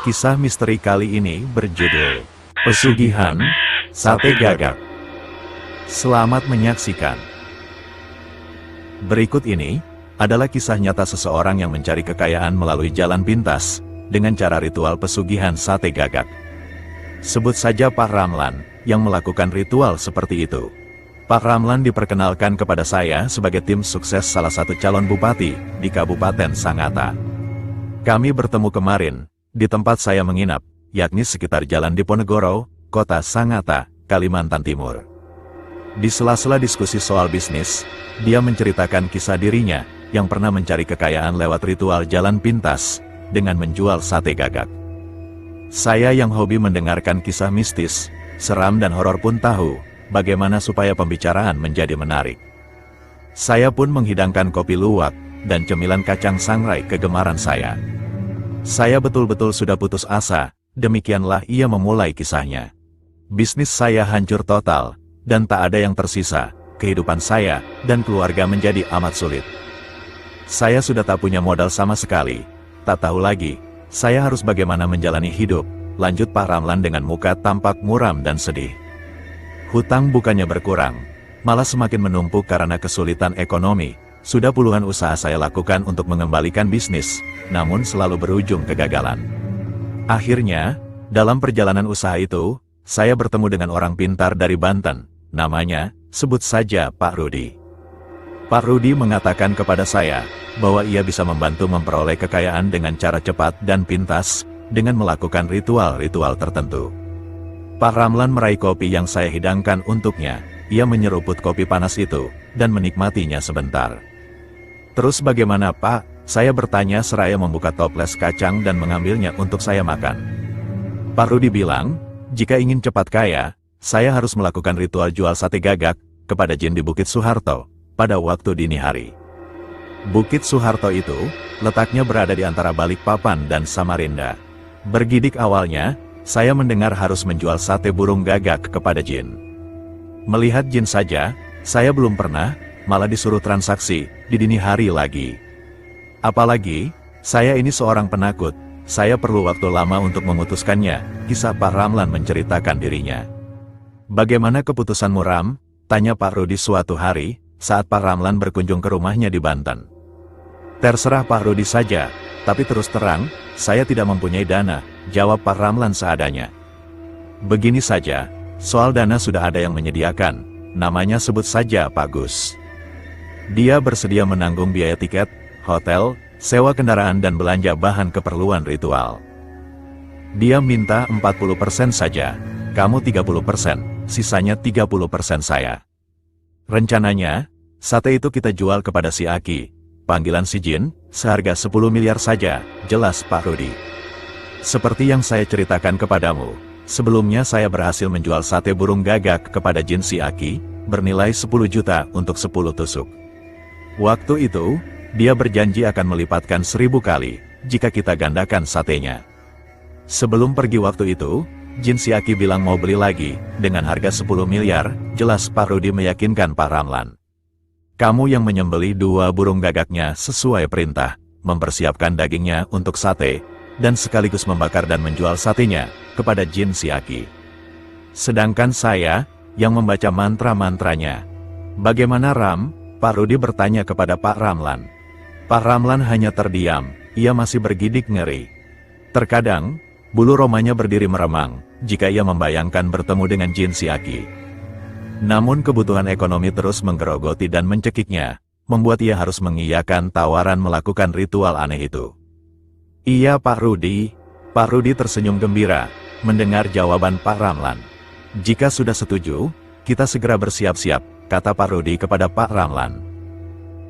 Kisah misteri kali ini berjudul Pesugihan Sate Gagak. Selamat menyaksikan. Berikut ini adalah kisah nyata seseorang yang mencari kekayaan melalui jalan pintas dengan cara ritual pesugihan sate gagak. Sebut saja Pak Ramlan yang melakukan ritual seperti itu. Pak Ramlan diperkenalkan kepada saya sebagai tim sukses salah satu calon bupati di Kabupaten Sangatta. Kami bertemu kemarin di tempat saya menginap, yakni sekitar Jalan Diponegoro, Kota Sangatta, Kalimantan Timur. Di sela-sela diskusi soal bisnis, dia menceritakan kisah dirinya yang pernah mencari kekayaan lewat ritual jalan pintas dengan menjual sate gagak. Saya yang hobi mendengarkan kisah mistis, seram dan horor pun tahu bagaimana supaya pembicaraan menjadi menarik. Saya pun menghidangkan kopi luwak dan cemilan kacang sangrai kegemaran saya. Saya betul-betul sudah putus asa, demikianlah ia memulai kisahnya. Bisnis saya hancur total, dan tak ada yang tersisa, kehidupan saya dan keluarga menjadi amat sulit. Saya sudah tak punya modal sama sekali, tak tahu lagi, saya harus bagaimana menjalani hidup, lanjut Pak Ramlan dengan muka tampak muram dan sedih. Hutang bukannya berkurang, malah semakin menumpuk karena kesulitan ekonomi. Sudah puluhan usaha saya lakukan untuk mengembalikan bisnis, namun selalu berujung kegagalan. Akhirnya, dalam perjalanan usaha itu, saya bertemu dengan orang pintar dari Banten, namanya, sebut saja Pak Rudi. Pak Rudi mengatakan kepada saya, bahwa ia bisa membantu memperoleh kekayaan dengan cara cepat dan pintas, dengan melakukan ritual-ritual tertentu. Pak Ramlan meraih kopi yang saya hidangkan untuknya, ia menyeruput kopi panas itu, dan menikmatinya sebentar. Terus bagaimana Pak? Saya bertanya seraya membuka toples kacang dan mengambilnya untuk saya makan. Pak Rudi bilang, jika ingin cepat kaya, saya harus melakukan ritual jual sate gagak kepada jin di Bukit Soeharto pada waktu dini hari. Bukit Soeharto itu letaknya berada di antara Balikpapan dan Samarinda. Bergidik awalnya, saya mendengar harus menjual sate burung gagak kepada jin. Melihat jin saja, saya belum pernah, malah disuruh transaksi di dini hari lagi. Apalagi, saya ini seorang penakut, saya perlu waktu lama untuk memutuskannya, kisah Pak Ramlan menceritakan dirinya. Bagaimana keputusanmu Ram? Tanya Pak Rudi suatu hari, saat Pak Ramlan berkunjung ke rumahnya di Banten. Terserah Pak Rudi saja, tapi terus terang, saya tidak mempunyai dana, jawab Pak Ramlan seadanya. Begini saja, soal dana sudah ada yang menyediakan, namanya sebut saja Pak Gus. Dia bersedia menanggung biaya tiket, hotel, sewa kendaraan dan belanja bahan keperluan ritual. Dia minta 40% saja, kamu 30%, sisanya 30% saya. Rencananya, sate itu kita jual kepada si Aki, panggilan si Jin, seharga 10 miliar saja, jelas Pak Rudi. Seperti yang saya ceritakan kepadamu, sebelumnya saya berhasil menjual sate burung gagak kepada Jin si Aki, bernilai 10 juta untuk 10 tusuk. Waktu itu, dia berjanji akan melipatkan 1000 kali, jika kita gandakan satenya. Sebelum pergi waktu itu, Jin si Aki bilang mau beli lagi, dengan harga 10 miliar, jelas Pak Rudi meyakinkan Pak Ramlan. Kamu yang menyembelih 2 burung gagaknya sesuai perintah, mempersiapkan dagingnya untuk sate, dan sekaligus membakar dan menjual satenya, kepada Jin si Aki. Sedangkan saya, yang membaca mantra-mantranya. Bagaimana Ram? Pak Rudi bertanya kepada Pak Ramlan. Pak Ramlan hanya terdiam, ia masih bergidik ngeri. Terkadang, bulu romanya berdiri meremang, jika ia membayangkan bertemu dengan Jin si Aki. Namun kebutuhan ekonomi terus menggerogoti dan mencekiknya, membuat ia harus mengiyakan tawaran melakukan ritual aneh itu. Iya Pak Rudi. Pak Rudi tersenyum gembira, mendengar jawaban Pak Ramlan. Jika sudah setuju, kita segera bersiap-siap, kata Pak Rudi kepada Pak Ramlan.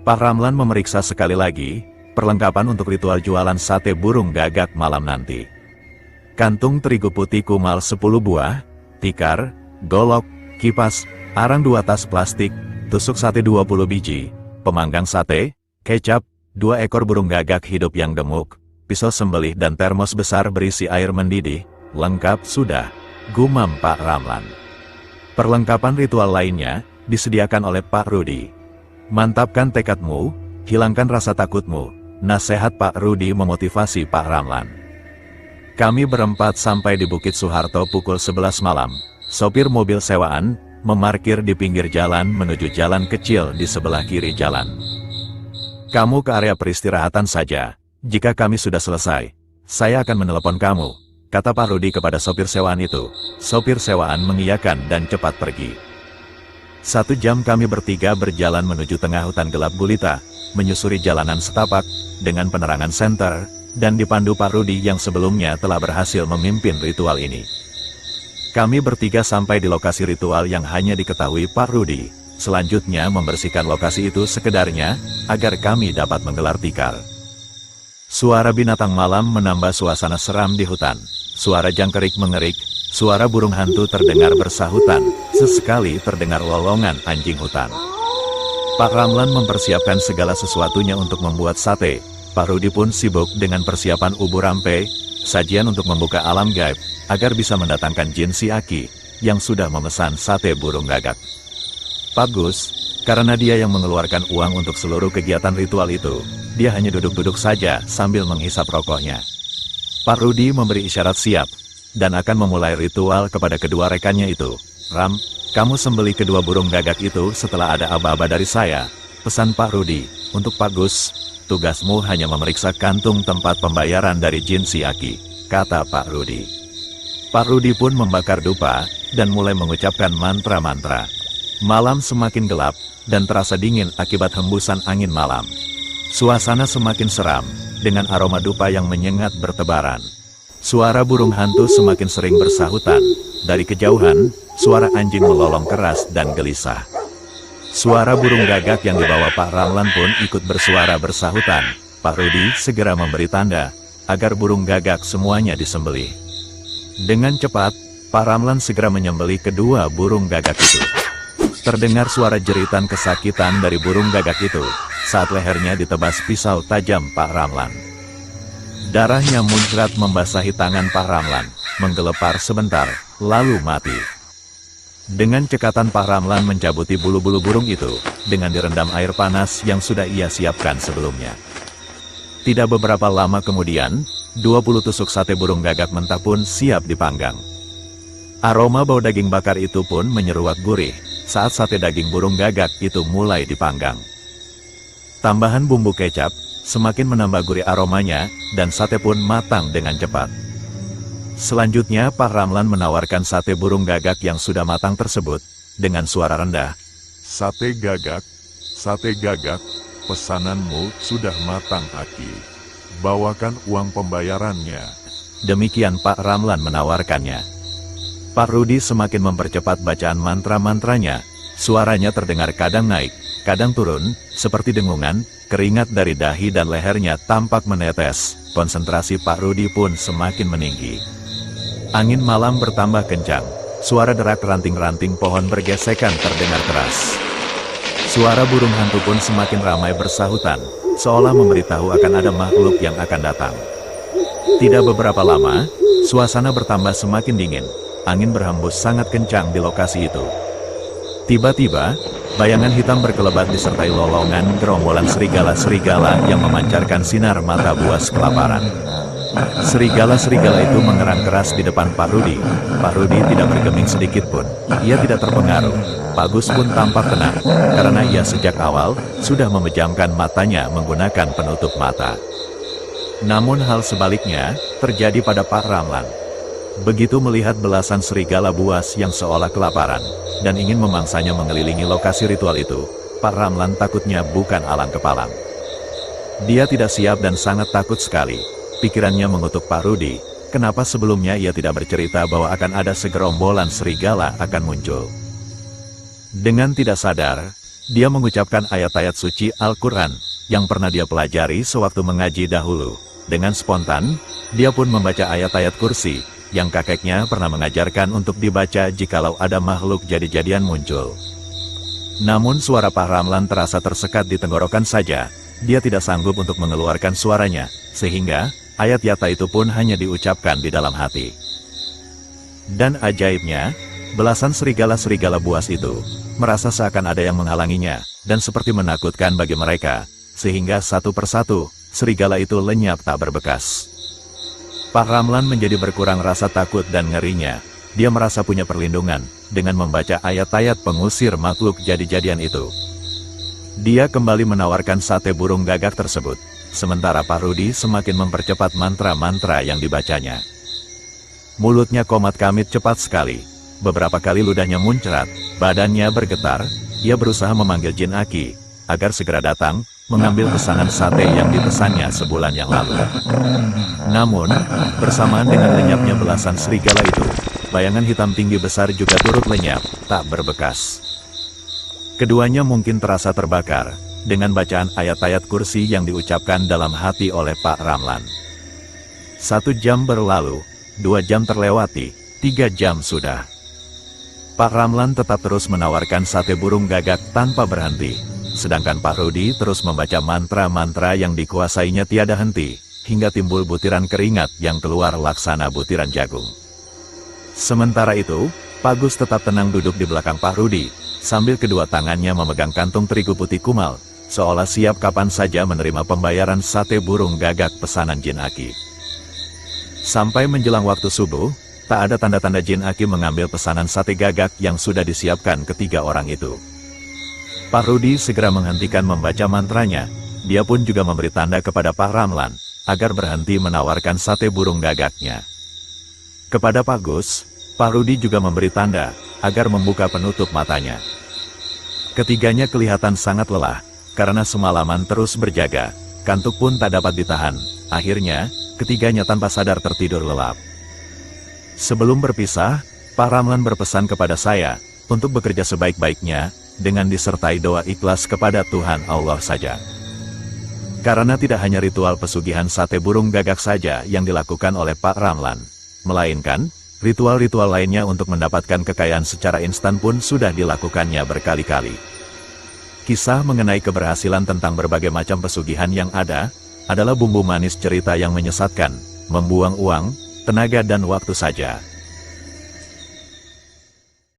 Pak Ramlan memeriksa sekali lagi, perlengkapan untuk ritual jualan sate burung gagak malam nanti. Kantung terigu putih kumal 10 buah, tikar, golok, kipas, arang 2 tas plastik, tusuk sate 20 biji, pemanggang sate, kecap, 2 ekor burung gagak hidup yang gemuk, pisau sembelih dan termos besar berisi air mendidih, lengkap sudah, gumam Pak Ramlan. Perlengkapan ritual lainnya, disediakan oleh Pak Rudi. Mantapkan tekadmu, hilangkan rasa takutmu, nasihat Pak Rudi memotivasi Pak Ramlan. Kami berempat sampai di Bukit Soeharto pukul 11 malam. Sopir mobil sewaan memarkir di pinggir jalan menuju jalan kecil di sebelah kiri jalan. Kamu ke area peristirahatan saja. Jika kami sudah selesai, saya akan menelepon kamu, kata Pak Rudi kepada sopir sewaan itu. Sopir sewaan mengiyakan dan cepat pergi. 1 jam kami bertiga berjalan menuju tengah hutan gelap gulita, menyusuri jalanan setapak, dengan penerangan senter, dan dipandu Pak Rudi yang sebelumnya telah berhasil memimpin ritual ini. Kami bertiga sampai di lokasi ritual yang hanya diketahui Pak Rudi. Selanjutnya membersihkan lokasi itu sekedarnya, agar kami dapat menggelar tikar. Suara binatang malam menambah suasana seram di hutan. Suara jangkrik mengerik, suara burung hantu terdengar bersahutan, sesekali terdengar lolongan anjing hutan. Pak Ramlan mempersiapkan segala sesuatunya untuk membuat sate. Pak Rudi pun sibuk dengan persiapan ubur rampe, sajian untuk membuka alam gaib, agar bisa mendatangkan jin si Aki, yang sudah memesan sate burung gagak. Pak Gus, karena dia yang mengeluarkan uang untuk seluruh kegiatan ritual itu, dia hanya duduk-duduk saja sambil menghisap rokoknya. Pak Rudi memberi isyarat siap, dan akan memulai ritual kepada kedua rekannya itu. Ram, kamu sembelih kedua burung gagak itu setelah ada aba-aba dari saya, pesan Pak Rudi. Untuk Pak Gus, tugasmu hanya memeriksa kantung tempat pembayaran dari jin si Aki, kata Pak Rudi. Pak Rudi pun membakar dupa, dan mulai mengucapkan mantra-mantra. Malam semakin gelap, dan terasa dingin akibat hembusan angin malam. Suasana semakin seram, dengan aroma dupa yang menyengat bertebaran. Suara burung hantu semakin sering bersahutan. Dari kejauhan, suara anjing melolong keras dan gelisah. Suara burung gagak yang dibawa Pak Ramlan pun ikut bersuara bersahutan. Pak Rudi segera memberi tanda, agar burung gagak semuanya disembelih. Dengan cepat, Pak Ramlan segera menyembelih kedua burung gagak itu. Terdengar suara jeritan kesakitan dari burung gagak itu, saat lehernya ditebas pisau tajam Pak Ramlan. Darahnya muncrat membasahi tangan Pak Ramlan, menggelepar sebentar, lalu mati. Dengan cekatan Pak Ramlan mencabuti bulu-bulu burung itu, dengan direndam air panas yang sudah ia siapkan sebelumnya. Tidak beberapa lama kemudian, 20 tusuk sate burung gagak mentah pun siap dipanggang. Aroma bau daging bakar itu pun menyeruak gurih, saat sate daging burung gagak itu mulai dipanggang. Tambahan bumbu kecap, semakin menambah gurih aromanya, dan sate pun matang dengan cepat. Selanjutnya Pak Ramlan menawarkan sate burung gagak yang sudah matang tersebut, dengan suara rendah. Sate gagak, pesananmu sudah matang Aki. Bawakan uang pembayarannya. Demikian Pak Ramlan menawarkannya. Pak Rudi semakin mempercepat bacaan mantra-mantranya, suaranya terdengar kadang naik, kadang turun, seperti dengungan, keringat dari dahi dan lehernya tampak menetes, konsentrasi Pak Rudi pun semakin meninggi. Angin malam bertambah kencang, suara derak ranting-ranting pohon bergesekan terdengar keras. Suara burung hantu pun semakin ramai bersahutan, seolah memberitahu akan ada makhluk yang akan datang. Tidak beberapa lama, suasana bertambah semakin dingin, angin berhembus sangat kencang di lokasi itu. Tiba-tiba, bayangan hitam berkelebat disertai lolongan gerombolan serigala-serigala yang memancarkan sinar mata buas kelaparan. Serigala-serigala itu mengerang keras di depan Pak Rudi. Pak Rudi tidak bergeming sedikit pun. Ia tidak terpengaruh. Pak Gus pun tampak tenang, karena ia sejak awal sudah memejamkan matanya menggunakan penutup mata. Namun hal sebaliknya terjadi pada Pak Ramlan. Begitu melihat belasan serigala buas yang seolah kelaparan, dan ingin memangsanya mengelilingi lokasi ritual itu, Pak Ramlan takutnya bukan alang kepalang. Dia tidak siap dan sangat takut sekali. Pikirannya mengutuk Pak Rudi, kenapa sebelumnya ia tidak bercerita bahwa akan ada segerombolan serigala akan muncul. Dengan tidak sadar, dia mengucapkan ayat-ayat suci Al-Quran, yang pernah dia pelajari sewaktu mengaji dahulu. Dengan spontan, dia pun membaca ayat-ayat kursi, yang kakeknya pernah mengajarkan untuk dibaca jikalau ada makhluk jadi-jadian muncul. Namun suara Pak Ramlan terasa tersekat di tenggorokan saja, dia tidak sanggup untuk mengeluarkan suaranya, sehingga ayat yata itu pun hanya diucapkan di dalam hati. Dan ajaibnya, belasan serigala-serigala buas itu merasa seakan ada yang menghalanginya, dan seperti menakutkan bagi mereka, sehingga satu persatu, serigala itu lenyap tak berbekas. Pak Ramlan menjadi berkurang rasa takut dan ngerinya. Dia merasa punya perlindungan dengan membaca ayat-ayat pengusir makhluk jadi-jadian itu. Dia kembali menawarkan sate burung gagak tersebut, sementara Pak Rudi semakin mempercepat mantra-mantra yang dibacanya. Mulutnya komat kamit cepat sekali. Beberapa kali ludahnya muncrat, badannya bergetar. Ia berusaha memanggil Jin Aki agar segera datang mengambil pesanan sate yang dipesannya sebulan yang lalu. Namun, bersamaan dengan lenyapnya belasan serigala itu, bayangan hitam tinggi besar juga turut lenyap, tak berbekas. Keduanya mungkin terasa terbakar dengan bacaan ayat-ayat kursi yang diucapkan dalam hati oleh Pak Ramlan. 1 jam berlalu, 2 jam terlewati, 3 jam sudah. Pak Ramlan tetap terus menawarkan sate burung gagak tanpa berhenti. Sedangkan Pak Rudi terus membaca mantra-mantra yang dikuasainya tiada henti, hingga timbul butiran keringat yang keluar laksana butiran jagung. Sementara itu, Pak Gus tetap tenang duduk di belakang Pak Rudi, sambil kedua tangannya memegang kantung terigu putih kumal, seolah siap kapan saja menerima pembayaran sate burung gagak pesanan Jin Aki. Sampai menjelang waktu subuh, tak ada tanda-tanda Jin Aki mengambil pesanan sate gagak yang sudah disiapkan ketiga orang itu. Pak Rudi segera menghentikan membaca mantranya. Dia pun juga memberi tanda kepada Pak Ramlan agar berhenti menawarkan sate burung gagaknya. Kepada Pak Gus, Pak Rudi juga memberi tanda agar membuka penutup matanya. Ketiganya kelihatan sangat lelah karena semalaman terus berjaga. Kantuk pun tak dapat ditahan. Akhirnya, ketiganya tanpa sadar tertidur lelap. Sebelum berpisah, Pak Ramlan berpesan kepada saya untuk bekerja sebaik-baiknya dengan disertai doa ikhlas kepada Tuhan Allah saja. Karena tidak hanya ritual pesugihan sate burung gagak saja yang dilakukan oleh Pak Ramlan, melainkan ritual-ritual lainnya untuk mendapatkan kekayaan secara instan pun sudah dilakukannya berkali-kali. Kisah mengenai keberhasilan tentang berbagai macam pesugihan yang ada adalah bumbu manis cerita yang menyesatkan, membuang uang, tenaga dan waktu saja.